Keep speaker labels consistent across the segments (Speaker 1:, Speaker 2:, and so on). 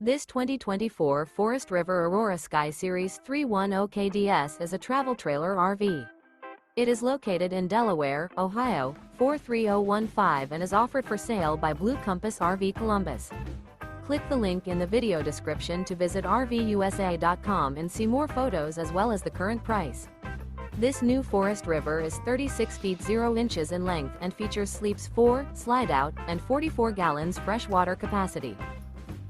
Speaker 1: This 2024 Forest River Aurora Sky Series 310KDS is a travel trailer RV. It is located in Delaware, Ohio, 43015 and is offered for sale by Blue Compass RV Columbus. Click the link in the video description to visit RVUSA.com and see more photos as well as the current price. This new Forest River is 36 feet 0 inches in length and features sleeps 4, slide-out, and 44 gallons fresh water capacity.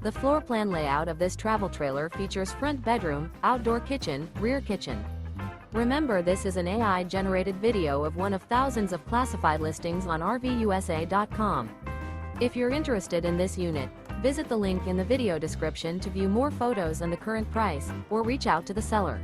Speaker 1: The floor plan layout of this travel trailer features front bedroom, outdoor kitchen, rear kitchen. Remember, this is an AI-generated video of one of thousands of classified listings on RVUSA.com. If you're interested in this unit, visit the link in the video description to view more photos and the current price, or reach out to the seller.